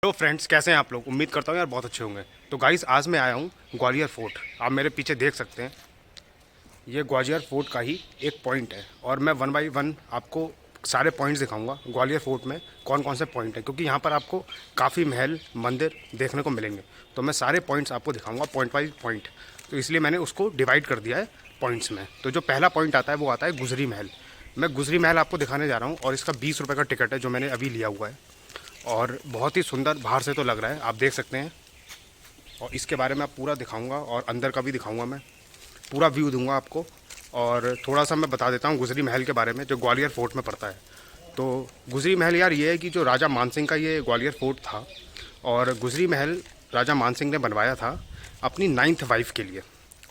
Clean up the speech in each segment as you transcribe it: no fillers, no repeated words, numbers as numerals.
Hello friends, कैसे हैं आप लोग। उम्मीद करता हूँ यार बहुत अच्छे होंगे। तो गाइस, आज मैं आया हूँ ग्वालियर फोर्ट। आप मेरे पीछे देख सकते हैं, ये ग्वालियर फोर्ट का ही एक पॉइंट है और मैं वन बाय वन आपको सारे पॉइंट्स दिखाऊंगा ग्वालियर फोर्ट में कौन कौन से पॉइंट हैं, क्योंकि यहाँ पर आपको काफ़ी महल मंदिर देखने को मिलेंगे। तो मैं सारे पॉइंट्स आपको दिखाऊंगा पॉइंट बाई पॉइंट। तो इसलिए मैंने उसको डिवाइड कर दिया है पॉइंट्स में। तो जो पहला पॉइंट आता है वो आता है गुजरी महल। मैं गुजरी महल आपको दिखाने जा रहा हूँ और इसका 20 रुपये का टिकट है जो मैंने अभी लिया हुआ है। और बहुत ही सुंदर बाहर से तो लग रहा है, आप देख सकते हैं। और इसके बारे में आप पूरा दिखाऊंगा और अंदर का भी दिखाऊंगा, मैं पूरा व्यू दूंगा आपको। और थोड़ा सा मैं बता देता हूँ गुजरी महल के बारे में जो ग्वालियर फोर्ट में पड़ता है। तो गुजरी महल यार ये है कि जो राजा मानसिंह का ये ग्वालियर फोर्ट था, और गुजरी महल राजा मानसिंह ने बनवाया था अपनी 9th वाइफ के लिए।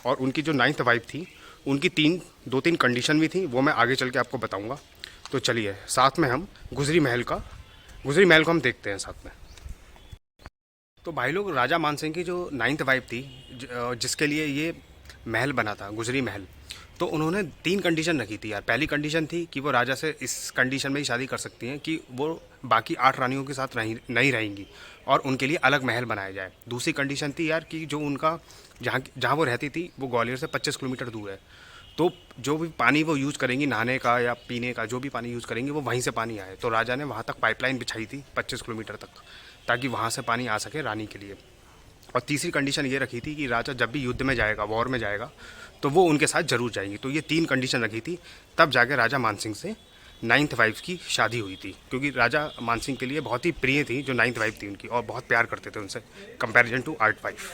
और उनकी जो 9th वाइफ थी उनकी दो तीन कंडीशन भी थी, वो मैं आगे चल के आपको बताऊँगा। तो चलिए साथ में हम गुजरी महल को हम देखते हैं साथ में। तो भाई लोग, राजा मानसिंह की जो 9th वाइफ थी, जिसके लिए ये महल बना था गुजरी महल, तो उन्होंने 3 कंडीशन रखी थी यार। पहली कंडीशन थी कि वो राजा से इस कंडीशन में ही शादी कर सकती हैं कि वो बाकी 8 रानियों के साथ नहीं रहेंगी और उनके लिए अलग महल बनाया जाए। दूसरी कंडीशन थी यार कि जो उनका जहाँ जहाँ वो रहती थी वो ग्वालियर से 25 किलोमीटर दूर है। तो जो भी पानी वो यूज़ करेंगी, नहाने का या पीने का, जो भी पानी यूज़ करेंगे वो वहीं से पानी आए। तो राजा ने वहाँ तक पाइपलाइन बिछाई थी 25 किलोमीटर तक, ताकि वहाँ से पानी आ सके रानी के लिए। और तीसरी कंडीशन ये रखी थी कि राजा जब भी युद्ध में जाएगा, वॉर में जाएगा, तो वो उनके साथ जरूर जाएंगी। तो ये 3 कंडीशन रखी थी, तब जाके राजा मानसिंह से 9th वाइफ की शादी हुई थी। क्योंकि राजा मानसिंह के लिए बहुत ही प्रिय थी जो 9th वाइफ थी उनकी, और बहुत प्यार करते थे उनसे कंपैरिजन टू 8th वाइफ।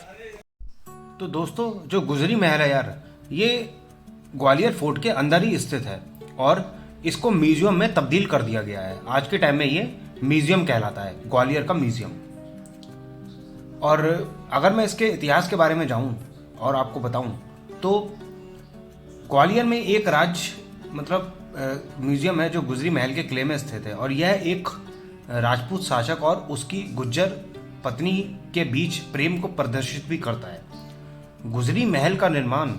तो दोस्तों, जो गुजरी महल है यार, ये ग्वालियर फोर्ट के अंदर ही स्थित है और इसको म्यूजियम में तब्दील कर दिया गया है। आज के टाइम में ये म्यूजियम कहलाता है, ग्वालियर का म्यूजियम। और अगर मैं इसके इतिहास के बारे में जाऊं और आपको बताऊं, तो ग्वालियर में एक म्यूजियम है जो गुजरी महल के किले में स्थित है। और यह एक राजपूत शासक और उसकी गुज्जर पत्नी के बीच प्रेम को प्रदर्शित भी करता है। गुजरी महल का निर्माण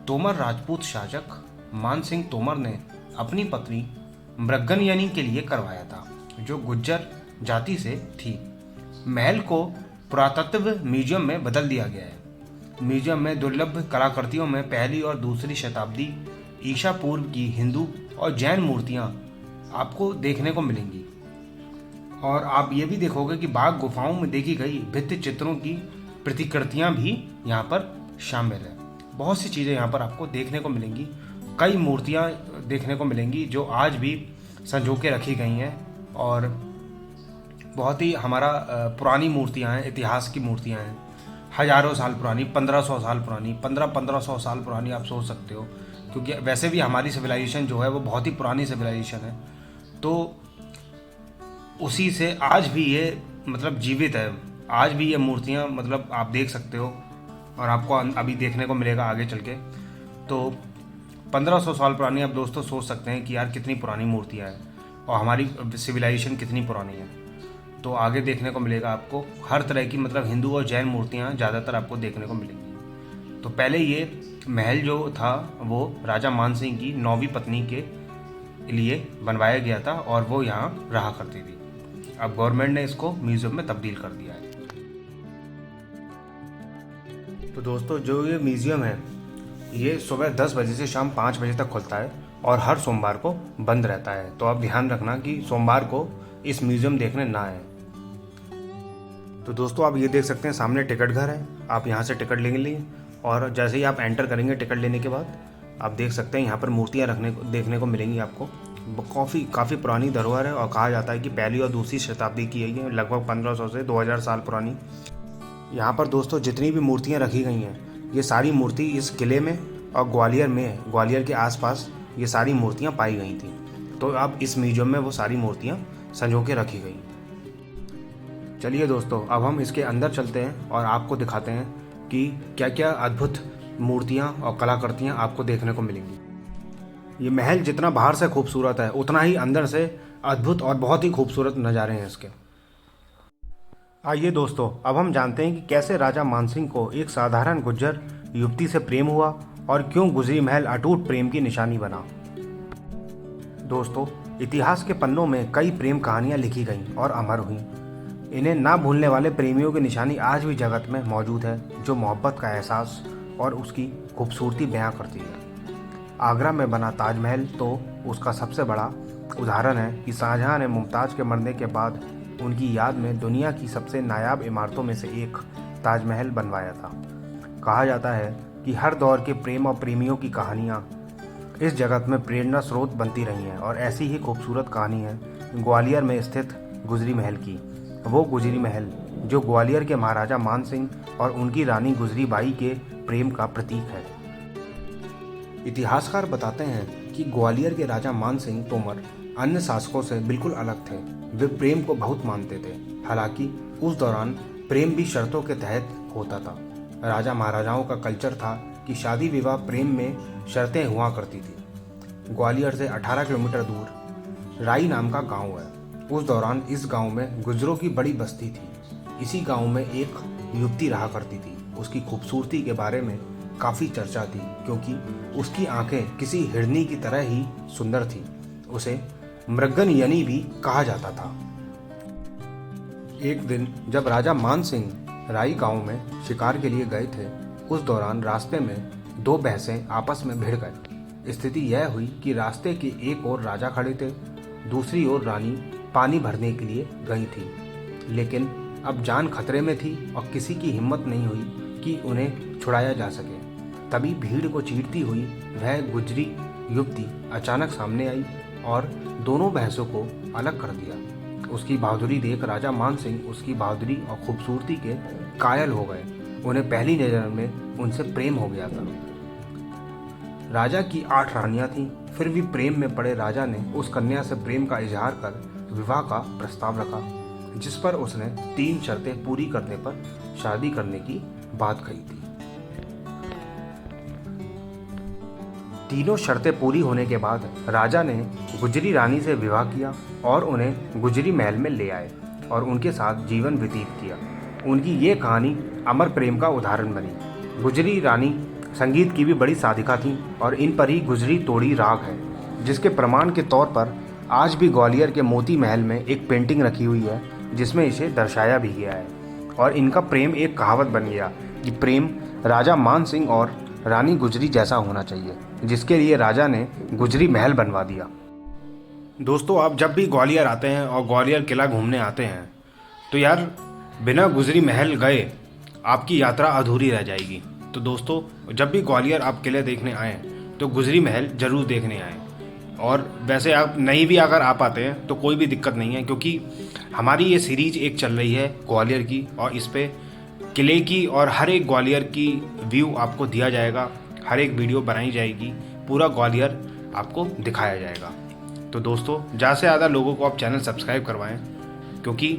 तोमर राजपूत शासक मान सिंह तोमर ने अपनी पत्नी मृगनयनी के लिए करवाया था, जो गुज्जर जाति से थी। महल को पुरातत्व म्यूजियम में बदल दिया गया है। म्यूजियम में दुर्लभ कलाकृतियों में पहली और दूसरी शताब्दी ईसा पूर्व की हिंदू और जैन मूर्तियां आपको देखने को मिलेंगी। और आप ये भी देखोगे कि बाघ गुफाओं में देखी गई भित्ति चित्रों की प्रतिकृतियां भी यहाँ पर शामिल है। बहुत सी चीज़ें यहाँ पर आपको देखने को मिलेंगी। कई मूर्तियाँ देखने को मिलेंगी जो आज भी संजो के रखी गई हैं और बहुत ही हमारा पुरानी मूर्तियाँ हैं, इतिहास की मूर्तियाँ हैं। हज़ारों साल पुरानी, 1500 साल पुरानी, 1500 साल पुरानी आप सोच सकते हो। क्योंकि वैसे भी हमारी सिविलाइजेशन जो है वो बहुत ही पुरानी सिविलाइजेशन है। तो उसी से आज भी ये जीवित है। आज भी ये मूर्तियाँ आप देख सकते हो और आपको अभी देखने को मिलेगा आगे चल के। तो 1500 साल पुरानी आप दोस्तों सोच सकते हैं कि यार कितनी पुरानी मूर्तियाँ हैं और हमारी सिविलाइजेशन कितनी पुरानी है। तो आगे देखने को मिलेगा आपको हर तरह की हिंदू और जैन मूर्तियाँ ज़्यादातर आपको देखने को मिलेंगी। तो पहले ये महल जो था वो राजा मानसिंह की 9वीं पत्नी के लिए बनवाया गया था और वो यहाँ रहा करती थी। अब गवर्नमेंट ने इसको म्यूजियम में तब्दील कर दिया है। तो दोस्तों, जो ये म्यूज़ियम है ये सुबह 10 बजे से शाम 5 बजे तक खुलता है और हर सोमवार को बंद रहता है। तो आप ध्यान रखना कि सोमवार को इस म्यूज़ियम देखने ना आए। तो दोस्तों, आप ये देख सकते हैं सामने टिकट घर है। आप यहाँ से टिकट ले लिए और जैसे ही आप एंटर करेंगे टिकट लेने के बाद, आप देख सकते हैं यहाँ पर मूर्तियाँ देखने को मिलेंगी आपको। काफ़ी पुरानी धरोहर है और कहा जाता है कि पहली और दूसरी शताब्दी की है, लगभग 1500 से 2000 साल पुरानी। यहाँ पर दोस्तों जितनी भी मूर्तियाँ रखी गई हैं, ये सारी मूर्ति इस किले में और ग्वालियर के आसपास ये सारी मूर्तियाँ पाई गई थी। तो अब इस म्यूजियम में वो सारी मूर्तियाँ संजो के रखी गई। चलिए दोस्तों, अब हम इसके अंदर चलते हैं और आपको दिखाते हैं कि क्या क्या अद्भुत मूर्तियाँ और कलाकृतियाँ आपको देखने को मिलेंगी। ये महल जितना बाहर से खूबसूरत है, उतना ही अंदर से अद्भुत और बहुत ही खूबसूरत नज़ारे हैं इसके। आइए दोस्तों, अब हम जानते हैं कि कैसे राजा मानसिंह को एक साधारण गुज्जर युवती से प्रेम हुआ और क्यों गुजरी महल अटूट प्रेम की निशानी बना। दोस्तों, इतिहास के पन्नों में कई प्रेम कहानियां लिखी गईं और अमर हुईं। इन्हें ना भूलने वाले प्रेमियों की निशानी आज भी जगत में मौजूद है, जो मोहब्बत का एहसास और उसकी खूबसूरती बयां करती है। आगरा में बना ताजमहल तो उसका सबसे बड़ा उदाहरण है कि शाहजहां ने मुमताज़ के मरने के बाद उनकी याद में दुनिया की सबसे नायाब इमारतों में से एक ताजमहल बनवाया था। कहा जाता है कि हर दौर के प्रेम और प्रेमियों की कहानियाँ इस जगत में प्रेरणा स्रोत बनती रही हैं, और ऐसी ही खूबसूरत कहानी है ग्वालियर में स्थित गुजरी महल की। वो गुजरी महल जो ग्वालियर के महाराजा मान सिंह और उनकी रानी गुजरी बाई के प्रेम का प्रतीक है। इतिहासकार बताते हैं कि ग्वालियर के राजा मान सिंह तोमर अन्य शासकों से बिल्कुल अलग थे। वे प्रेम को बहुत मानते थे। हालांकि उस दौरान प्रेम भी शर्तों के तहत होता था। राजा महाराजाओं का कल्चर था कि शादी विवाह प्रेम में शर्तें हुआ करती थी। ग्वालियर से 18 किलोमीटर दूर राई नाम का गांव है। उस दौरान इस गांव में गुजरों की बड़ी बस्ती थी। इसी गांव में एक युवती रहा करती थी। उसकी खूबसूरती के बारे में काफ़ी चर्चा थी, क्योंकि उसकी आंखें किसी हिरनी की तरह ही सुंदर थी। उसे मृगनयनी भी कहा जाता था। एक दिन जब राजा मान सिंह राई गांव में शिकार के लिए गए थे, उस दौरान रास्ते में दो भैंसें आपस में भिड़ गए। स्थिति यह हुई कि रास्ते के एक ओर राजा खड़े थे, दूसरी ओर रानी पानी भरने के लिए गई थी। लेकिन अब जान खतरे में थी और किसी की हिम्मत नहीं हुई कि उन्हें छुड़ाया जा सके। तभी भीड़ को चीरती हुई वह गुजरी युवती अचानक सामने आई और दोनों भैंसों को अलग कर दिया। उसकी बहादुरी देख राजा मान सिंह उसकी बहादुरी और खूबसूरती के कायल हो गए। उन्हें पहली नज़र में उनसे प्रेम हो गया था। राजा की 8 रानियां थीं, फिर भी प्रेम में पड़े राजा ने उस कन्या से प्रेम का इजहार कर विवाह का प्रस्ताव रखा, जिस पर उसने 3 शर्तें पूरी करने पर शादी करने की बात कही थी। तीनों शर्तें पूरी होने के बाद राजा ने गुजरी रानी से विवाह किया और उन्हें गुजरी महल में ले आए और उनके साथ जीवन व्यतीत किया। उनकी ये कहानी अमर प्रेम का उदाहरण बनी। गुजरी रानी संगीत की भी बड़ी साधिका थी और इन पर ही गुजरी तोड़ी राग है, जिसके प्रमाण के तौर पर आज भी ग्वालियर के मोती महल में एक पेंटिंग रखी हुई है, जिसमें इसे दर्शाया भी गया है। और इनका प्रेम एक कहावत बन गया कि प्रेम राजा मान सिंह और रानी गुजरी जैसा होना चाहिए, जिसके लिए राजा ने गुजरी महल बनवा दिया। दोस्तों, आप जब भी ग्वालियर आते हैं और ग्वालियर किला घूमने आते हैं तो यार बिना गुजरी महल गए आपकी यात्रा अधूरी रह जाएगी। तो दोस्तों, जब भी ग्वालियर आप किले देखने आएँ तो गुजरी महल ज़रूर देखने आएँ। और वैसे आप नहीं भी अगर आ पाते हैं तो कोई भी दिक्कत नहीं है, क्योंकि हमारी ये सीरीज एक चल रही है ग्वालियर की, और इस पे किले की और हर एक ग्वालियर की व्यू आपको दिया जाएगा। हर एक वीडियो बनाई जाएगी, पूरा ग्वालियर आपको दिखाया जाएगा। तो दोस्तों, ज़्यादा से ज़्यादा लोगों को आप चैनल सब्सक्राइब करवाएं, क्योंकि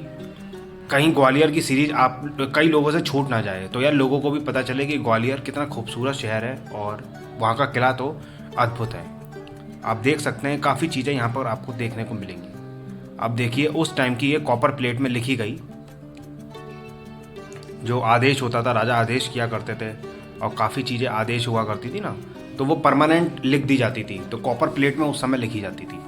कहीं ग्वालियर की सीरीज आप कई लोगों से छूट ना जाए। तो यार लोगों को भी पता चले कि ग्वालियर कितना खूबसूरत शहर है और वहाँ का किला तो अद्भुत है। आप देख सकते हैं काफ़ी चीज़ें यहाँ पर आपको देखने को मिलेंगी। अब देखिए, उस टाइम की ये कॉपर प्लेट में लिखी गई जो आदेश होता था, राजा आदेश किया करते थे और काफ़ी चीज़ें आदेश हुआ करती थी ना, तो वो परमानेंट लिख दी जाती थी। तो कॉपर प्लेट में उस समय लिखी जाती थी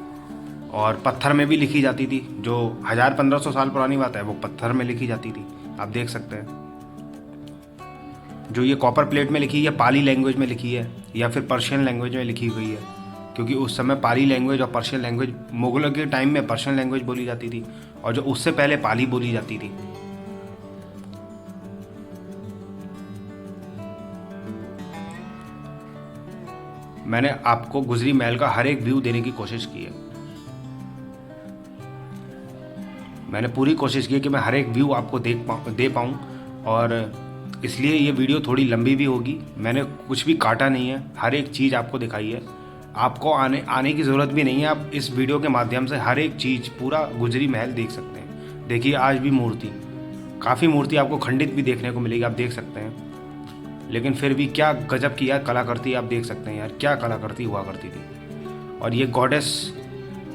और पत्थर में भी लिखी जाती थी। जो 1000-1500 साल पुरानी बात है, वो पत्थर में लिखी जाती थी। आप देख सकते हैं जो ये कॉपर प्लेट में लिखी है, पाली लैंग्वेज में लिखी है या फिर पर्शियन लैंग्वेज में लिखी हुई है, क्योंकि उस समय पाली लैंग्वेज और पर्शियन लैंग्वेज, मुगलों के टाइम में पर्शियन लैंग्वेज बोली जाती थी और जो उससे पहले पाली बोली जाती थी। मैंने आपको गुजरी महल का हर एक व्यू देने की कोशिश की है। मैंने पूरी कोशिश की है कि मैं हर एक व्यू आपको दे पाऊँ, और इसलिए ये वीडियो थोड़ी लंबी भी होगी। मैंने कुछ भी काटा नहीं है, हर एक चीज़ आपको दिखाई है। आपको आने की ज़रूरत भी नहीं है, आप इस वीडियो के माध्यम से हर एक चीज़, पूरा गुजरी महल देख सकते हैं। देखिए, आज भी मूर्ति, काफ़ी मूर्ति आपको खंडित भी देखने को मिलेगी, आप देख सकते हैं। लेकिन फिर भी क्या गजब की यार कलाकृति, आप देख सकते हैं यार क्या कलाकृति हुआ करती थी। और ये गॉडेस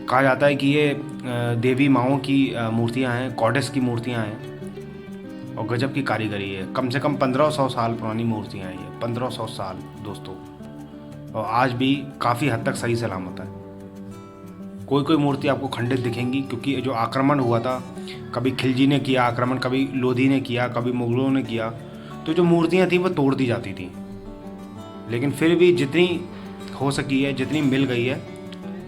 कहा जाता है कि ये देवी माओं की मूर्तियाँ हैं, गॉडेस की मूर्तियाँ हैं और गजब की कारीगरी है। कम से कम 1500 साल पुरानी मूर्तियाँ हैं ये, 1500 साल दोस्तों, और आज भी काफ़ी हद तक सही सलामत है। कोई कोई मूर्ति आपको खंडित दिखेंगी, क्योंकि जो आक्रमण हुआ था, कभी खिलजी ने किया आक्रमण, कभी लोधी ने किया, कभी मुगलों ने किया, तो जो मूर्तियाँ थी वो तोड़ दी जाती थी। लेकिन फिर भी जितनी हो सकी है, जितनी मिल गई है,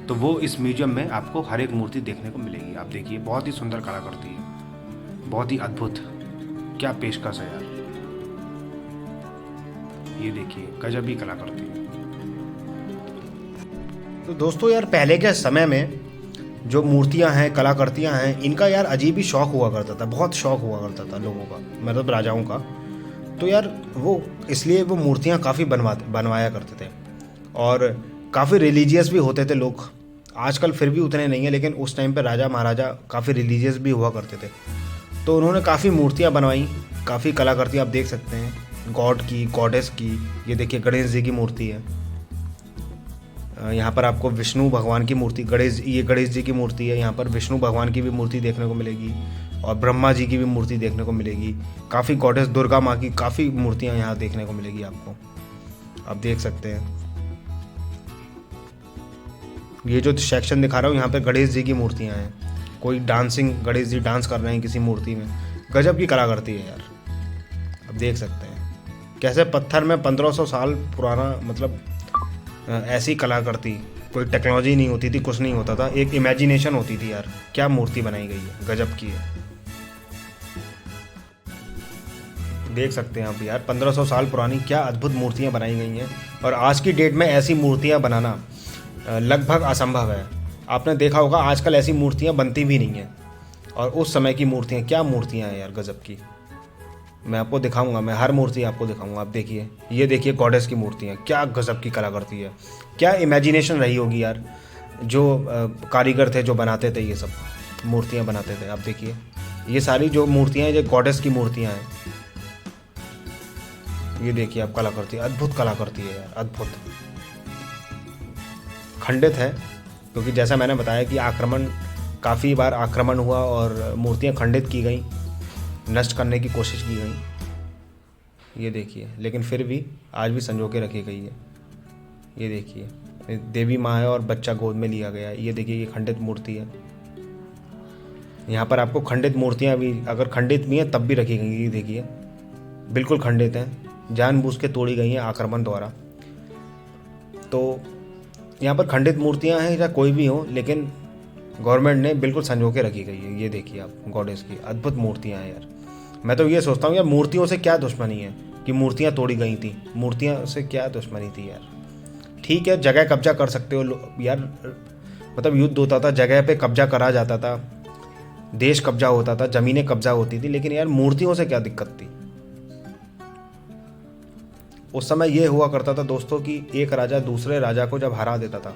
तो वो इस म्यूजियम में आपको हर एक मूर्ति देखने को मिलेगी। आप देखिए, बहुत ही सुंदर कलाकृति है, बहुत ही अद्भुत, क्या पेशकश है यार। ये देखिए, गजब ही कलाकृति है। तो दोस्तों यार, पहले के समय में जो मूर्तियां हैं, कलाकृतियां हैं, इनका यार अजीब ही शौक हुआ करता था, बहुत शौक हुआ करता था लोगों का, मतलब राजाओं का। तो यार वो इसलिए वो मूर्तियां काफ़ी बनवाया करते थे, और काफ़ी रिलीजियस भी होते थे लोग। आजकल फिर भी उतने नहीं है, लेकिन उस टाइम पे राजा महाराजा काफ़ी रिलीजियस भी हुआ करते थे। तो उन्होंने काफ़ी मूर्तियाँ बनवाई, काफ़ी कलाकृति आप देख सकते हैं, गॉड की, गॉडेस की। ये देखिए, गणेश जी की मूर्ति है। यहाँ पर आपको विष्णु भगवान की मूर्ति, ये गणेश जी की मूर्ति है। यहाँ पर विष्णु भगवान की भी मूर्ति देखने को मिलेगी, और ब्रह्मा जी की भी मूर्ति देखने को मिलेगी। काफ़ी गॉडेस दुर्गा माँ की काफ़ी मूर्तियाँ यहाँ देखने को मिलेगी आपको, आप देख सकते हैं। ये जो सेक्शन दिखा रहा हूँ, यहाँ पे गणेश जी की मूर्तियाँ हैं। कोई डांसिंग, गणेश जी डांस कर रहे हैं किसी मूर्ति में। गजब की कलाकृति है यार, आप देख सकते हैं कैसे पत्थर में 1500 साल पुराना, मतलब ऐसी कलाकृति। कोई टेक्नोलॉजी नहीं होती थी, कुछ नहीं होता था, एक इमेजिनेशन होती थी यार। क्या मूर्ति बनाई गई है, गजब की है। देख सकते हैं आप यार, 1500 साल पुरानी क्या अद्भुत मूर्तियाँ बनाई गई हैं। और आज की डेट में ऐसी मूर्तियाँ बनाना लगभग असंभव है। आपने देखा होगा आजकल ऐसी मूर्तियाँ बनती भी नहीं हैं। और उस समय की मूर्तियाँ, क्या मूर्तियाँ हैं यार, गजब की। मैं आपको दिखाऊंगा, मैं हर मूर्ति आपको दिखाऊंगा। आप देखिए, ये देखिए गॉडेस की मूर्तियाँ, क्या गजब की कलाकृति है। क्या इमेजिनेशन रही होगी यार, जो कारीगर थे, जो बनाते थे, ये सब मूर्तियाँ बनाते थे। आप देखिए, ये सारी जो मूर्तियाँ हैं, ये गॉडेस की मूर्तियाँ हैं। ये देखिए आप, कलाकृति, अद्भुत कलाकृति है यार, अद्भुत। खंडित है, क्योंकि जैसा मैंने बताया कि काफ़ी बार आक्रमण हुआ और मूर्तियाँ खंडित की गई, नष्ट करने की कोशिश की गई। ये देखिए, लेकिन फिर भी आज भी संजो के रखी गई है। ये देखिए, देवी माँ है और बच्चा गोद में लिया गया है। ये देखिए, ये खंडित मूर्ति है। यहाँ पर आपको खंडित मूर्तियाँ भी, अगर खंडित भी हैं तब भी रखी गई। ये देखिए, बिल्कुल खंडित हैं, जानबूझ के तोड़ी गई हैं आक्रमण द्वारा। तो यहाँ पर खंडित मूर्तियाँ हैं या कोई भी हो, लेकिन गवर्नमेंट ने बिल्कुल संजो के रखी गई है। ये देखिए आप, गॉडेस की अद्भुत मूर्तियाँ हैं यार। मैं तो ये सोचता हूँ यार, मूर्तियों से क्या दुश्मनी है कि मूर्तियाँ तोड़ी गई थी, मूर्तियाँ से क्या दुश्मनी थी यार। ठीक है, जगह कब्जा कर सकते हो यार, मतलब युद्ध होता था, जगह पे कब्जा करा जाता था, देश कब्जा होता था, ज़मीनें कब्जा होती थी, लेकिन यार मूर्तियों से क्या दिक्कत थी। उस समय ये हुआ करता था दोस्तों कि एक राजा दूसरे राजा को जब हरा देता था,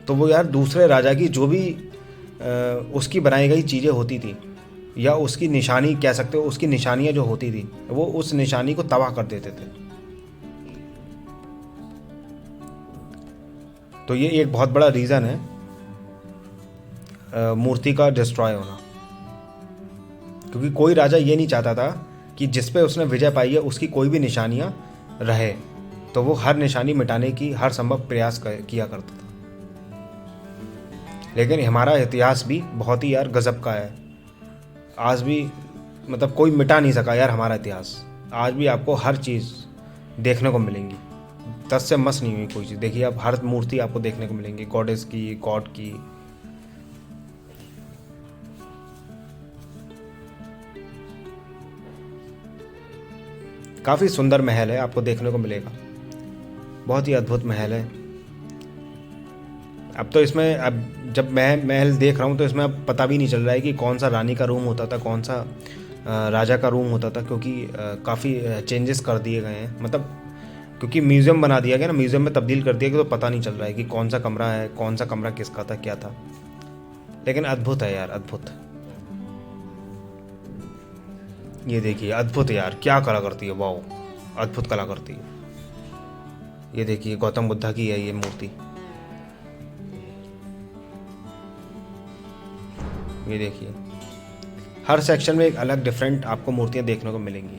तो वो यार दूसरे राजा की जो भी उसकी बनाई गई चीज़ें होती थी, या उसकी निशानी कह सकते हो, उसकी निशानियाँ जो होती थी, वो उस निशानी को तबाह कर देते थे। तो ये एक बहुत बड़ा रीज़न है मूर्ति का डिस्ट्रॉय होना, क्योंकि कोई राजा ये नहीं चाहता था कि जिस पे उसने विजय पाई है उसकी कोई भी निशानियाँ रहे, तो वो हर निशानी मिटाने की हर संभव प्रयास किया करता था। लेकिन हमारा इतिहास भी बहुत ही यार गजब का है। आज भी मतलब कोई मिटा नहीं सका यार हमारा इतिहास। आज भी आपको हर चीज़ देखने को मिलेंगी, 10 से मस नहीं हुई कोई चीज़। देखिए आप, हर मूर्ति आपको देखने को मिलेंगी, गॉडेस की, गॉड की। काफ़ी सुंदर महल है, आपको देखने को मिलेगा, बहुत ही अद्भुत महल है। अब तो इसमें, अब जब मैं महल देख रहा हूँ तो इसमें अब पता भी नहीं चल रहा है कि कौन सा रानी का रूम होता था, कौन सा राजा का रूम होता था, क्योंकि काफ़ी चेंजेस कर दिए गए हैं। मतलब क्योंकि म्यूज़ियम बना दिया गया ना, म्यूज़ियम में तब्दील कर दिया गया, तो पता नहीं चल रहा है कि कौन सा कमरा है, कौन सा कमरा किसका था, क्या था। लेकिन अद्भुत है यार, अद्भुत। ये देखिए, अद्भुत यार, क्या कला करती है, वाओ, अद्भुत कला करती है। ये देखिए, गौतम बुद्धा की है ये मूर्ति। ये देखिए, हर सेक्शन में एक अलग डिफरेंट आपको मूर्तियाँ देखने को मिलेंगी।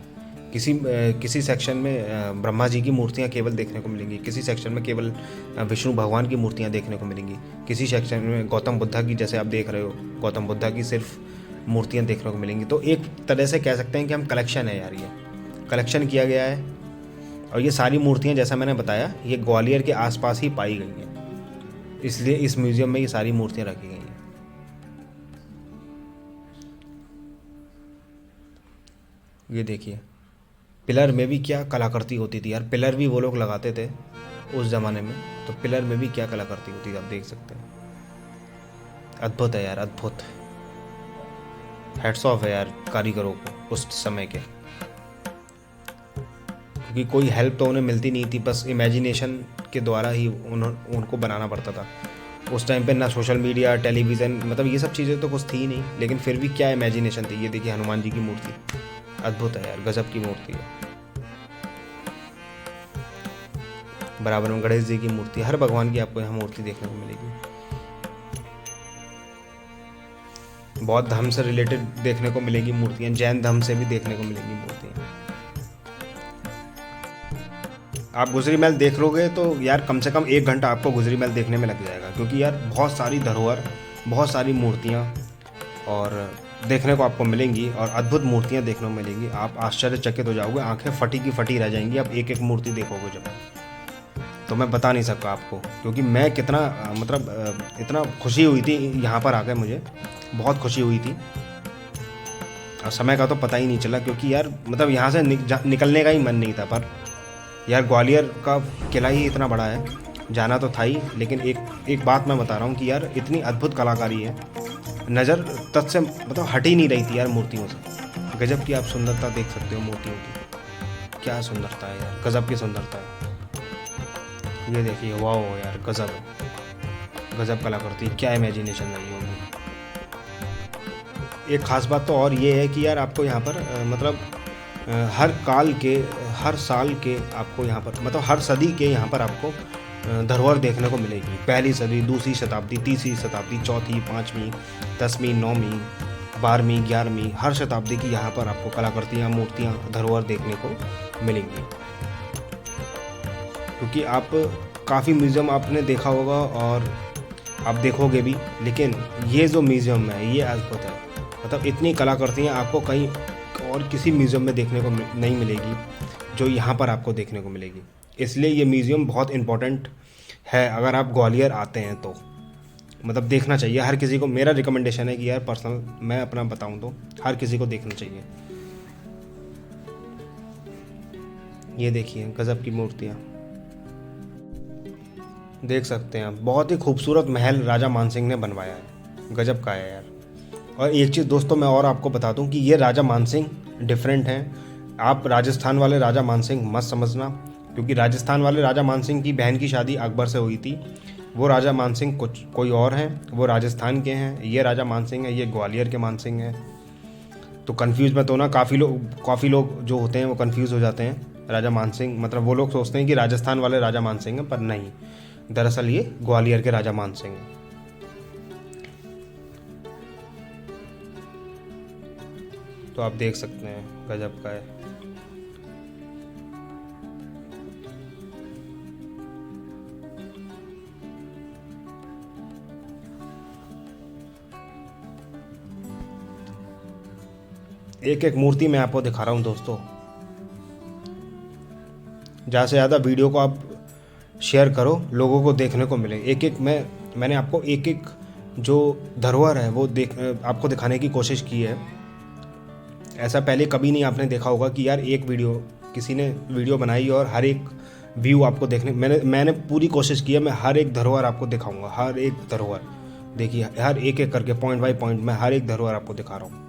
किसी सेक्शन में ब्रह्मा जी की मूर्तियाँ केवल देखने को मिलेंगी, किसी सेक्शन में केवल विष्णु भगवान की मूर्तियाँ देखने को मिलेंगी, किसी सेक्शन में गौतम बुद्धा की, जैसे आप देख रहे हो गौतम बुद्धा की सिर्फ मूर्तियाँ देखने को मिलेंगी। तो एक तरह से कह सकते हैं कि हम कलेक्शन है यार, ये कलेक्शन किया गया है। और ये सारी मूर्तियाँ जैसा मैंने बताया ये ग्वालियर के आसपास ही पाई गई हैं, इसलिए इस म्यूज़ियम में ये सारी मूर्तियाँ रखी गई हैं। ये देखिए पिलर में भी क्या कलाकृति होती थी यार, पिलर भी वो लोग लगाते थे उस ज़माने में, तो पिलर में भी क्या कलाकृति होती थी आप देख सकते हैं। अद्भुत है यार, अद्भुत। हेड्स ऑफ है यार कारीगरों को उस समय के, क्योंकि कोई हेल्प तो उन्हें मिलती नहीं थी, बस इमेजिनेशन के द्वारा ही उनको बनाना पड़ता था। उस टाइम पे ना सोशल मीडिया, टेलीविज़न, मतलब ये सब चीज़ें तो कुछ थी ही नहीं, लेकिन फिर भी क्या इमेजिनेशन थी। ये देखिए हनुमान जी की मूर्ति, अद्भुत है यार, गजब की मूर्ति है। बराबर में गणेश जी की मूर्ति, हर भगवान की आपको यहाँ मूर्ति देखने को मिलेगी। बौद्ध धर्म से रिलेटेड देखने को मिलेगी मूर्तियाँ, जैन धर्म से भी देखने को मिलेंगी मूर्तियाँ। आप गुजरी महल देख लोगे तो यार कम से कम 1 घंटा आपको गुजरी महल देखने में लग जाएगा, क्योंकि यार बहुत सारी धरोहर, बहुत सारी मूर्तियाँ और देखने को आपको मिलेंगी, और अद्भुत मूर्तियाँ देखने को मिलेंगी। आप आश्चर्यचकित हो जाओगे, आंखें फटी की फटी रह जाएंगी आप एक एक मूर्ति देखोगे जब। तो मैं बता नहीं सकता आपको, क्योंकि मैं कितना मतलब इतना खुशी हुई थी यहाँ पर आकर, मुझे बहुत खुशी हुई थी, और समय का तो पता ही नहीं चला, क्योंकि यार मतलब यहाँ से निकलने का ही मन नहीं था। पर यार ग्वालियर का किला ही इतना बड़ा है, जाना तो था ही, लेकिन एक बात मैं बता रहा हूँ कि यार इतनी अद्भुत कलाकारी है, नज़र तक से मतलब हट ही नहीं रही थी यार मूर्तियों से। गजब की आप सुंदरता देख सकते हो मूर्तियों की, क्या सुंदरता है यार, गजब की सुंदरता है। ये देखिए वाह यार, गजब गजब कलाकृति, क्या इमेजिनेशन रही होगी। एक ख़ास बात तो और ये है कि यार आपको यहाँ पर मतलब हर काल के, हर साल के आपको यहाँ पर, मतलब हर सदी के यहाँ पर आपको धरोहर देखने को मिलेगी। पहली सदी, दूसरी शताब्दी, तीसरी शताब्दी, चौथी, 5वीं, 10वीं, 9वीं, 12वीं, 11वीं, हर शताब्दी की यहाँ पर आपको कलाकृतियाँ, मूर्तियाँ, धरोहर देखने को मिलेंगी। क्योंकि आप काफ़ी म्यूज़ियम आपने देखा होगा और आप देखोगे भी, लेकिन ये जो म्यूज़ियम है ये अद्भुत है। मतलब इतनी कलाकृतियाँ आपको कहीं और किसी म्यूज़ियम में देखने को नहीं मिलेगी जो यहाँ पर आपको देखने को मिलेगी। इसलिए ये म्यूज़ियम बहुत इम्पोर्टेंट है, अगर आप ग्वालियर आते हैं तो मतलब देखना चाहिए हर किसी को। मेरा रिकमेंडेशन है कि यार पर्सनल मैं अपना बताऊँ तो हर किसी को देखना चाहिए। ये देखिए गजब की मूर्तियाँ देख सकते हैं, बहुत ही खूबसूरत महल राजा मानसिंह ने बनवाया है, गजब का है यार। और एक चीज़ दोस्तों मैं और आपको बता दूं कि ये राजा मानसिंह डिफरेंट हैं। आप राजस्थान वाले राजा मानसिंह मत समझना, क्योंकि राजस्थान वाले राजा मानसिंह की बहन की शादी अकबर से हुई थी। वो राजा मानसिंह कुछ कोई और हैं, वो राजस्थान के हैं। ये राजा मानसिंह है, ये ग्वालियर के मानसिंह हैं। तो कन्फ्यूज़ मत होना, काफ़ी लोग जो होते हैं वो कन्फ्यूज़ हो जाते हैं। राजा मानसिंह मतलब वो लोग सोचते हैं कि राजस्थान वाले राजा मानसिंह हैं, पर नहीं, दरअसल ये ग्वालियर के राजा मानसिंह हैं। तो आप देख सकते हैं गजब का है। एक एक मूर्ति मैं आपको दिखा रहा हूँ दोस्तों। ज़्यादा से ज़्यादा वीडियो को आप शेयर करो, लोगों को देखने को मिले। एक एक मैंने आपको एक एक जो धरोहर है वो आपको दिखाने की कोशिश की है। ऐसा पहले कभी नहीं आपने देखा होगा कि यार एक वीडियो किसी ने वीडियो बनाई और हर एक व्यू आपको देखने, मैंने पूरी कोशिश की है। मैं हर एक धरोहर आपको दिखाऊंगा, हर एक धरोहर देखिए, हर एक एक करके पॉइंट बाय पॉइंट मैं हर एक धरोहर आपको दिखा रहा हूँ।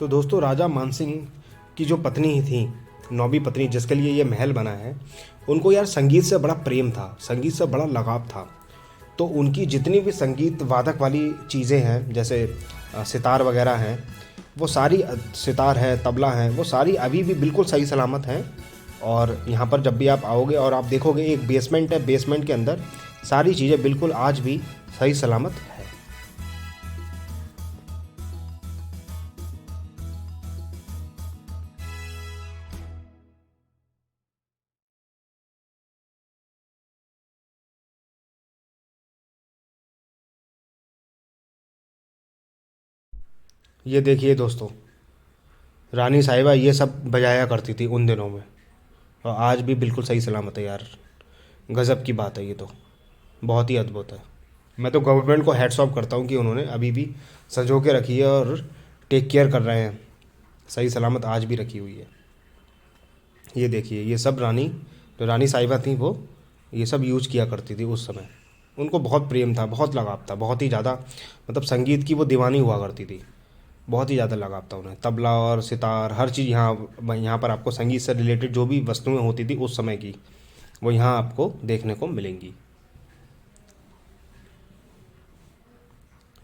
तो दोस्तों राजा मानसिंह की जो पत्नी थी, नौवीं पत्नी जिसके लिए ये महल बना है, उनको यार संगीत से बड़ा प्रेम था, संगीत से बड़ा लगाव था। तो उनकी जितनी भी संगीत वादक वाली चीज़ें हैं, जैसे सितार वगैरह हैं, वो सारी सितार है, तबला है, वो सारी अभी भी बिल्कुल सही सलामत हैं। और यहाँ पर जब भी आप आओगे और आप देखोगे एक बेसमेंट है, बेसमेंट के अंदर सारी चीज़ें बिल्कुल आज भी सही सलामत है। ये देखिए दोस्तों, रानी साहिबा ये सब बजाया करती थी उन दिनों में, और आज भी बिल्कुल सही सलामत है यार। गज़ब की बात है ये तो, बहुत ही अद्भुत है। मैं तो गवर्नमेंट को हैट्स ऑफ करता हूँ कि उन्होंने अभी भी संजो के रखी है और टेक केयर कर रहे हैं, सही सलामत आज भी रखी हुई है। ये देखिए, ये सब रानी, जो रानी साहिबा थी वो ये सब यूज़ किया करती थी उस समय। उनको बहुत प्रेम था, बहुत लगाव था, बहुत ही ज़्यादा, मतलब संगीत की वो दीवानी हुआ करती थी, बहुत ही ज़्यादा लगाव था उन्हें। तबला और सितार हर चीज़ यहाँ पर आपको संगीत से रिलेटेड जो भी वस्तुएं होती थी उस समय की, वो यहाँ आपको देखने को मिलेंगी।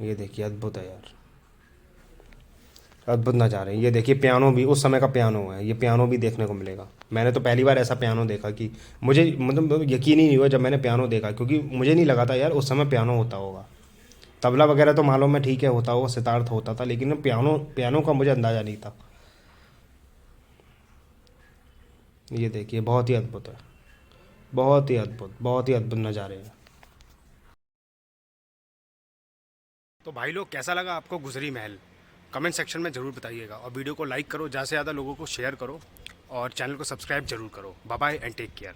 ये देखिए, अद्भुत है यार, अद्भुत नज़ारे। ये देखिए, पियानो भी उस समय का पियानो है, ये पियानो भी देखने को मिलेगा। मैंने तो पहली बार ऐसा पियानो देखा कि मुझे मतलब यकीन ही नहीं हुआ जब मैंने पियानो देखा, क्योंकि मुझे नहीं लगा था यार उस समय पियानो होता होगा। तबला वगैरह तो मालूम है, ठीक है होता होगा, सितार तो होता था, लेकिन पियानो पियानो का मुझे अंदाज़ा नहीं था। ये देखिए, बहुत ही अद्भुत है, बहुत ही अद्भुत, बहुत ही अद्भुत नज़ारे हैं। तो भाई लोग, कैसा लगा आपको गुजरी महल? कमेंट सेक्शन में ज़रूर बताइएगा, और वीडियो को लाइक करो, ज़्यादा से ज़्यादा लोगों को शेयर करो, और चैनल को सब्सक्राइब जरूर करो। Bye bye and take care.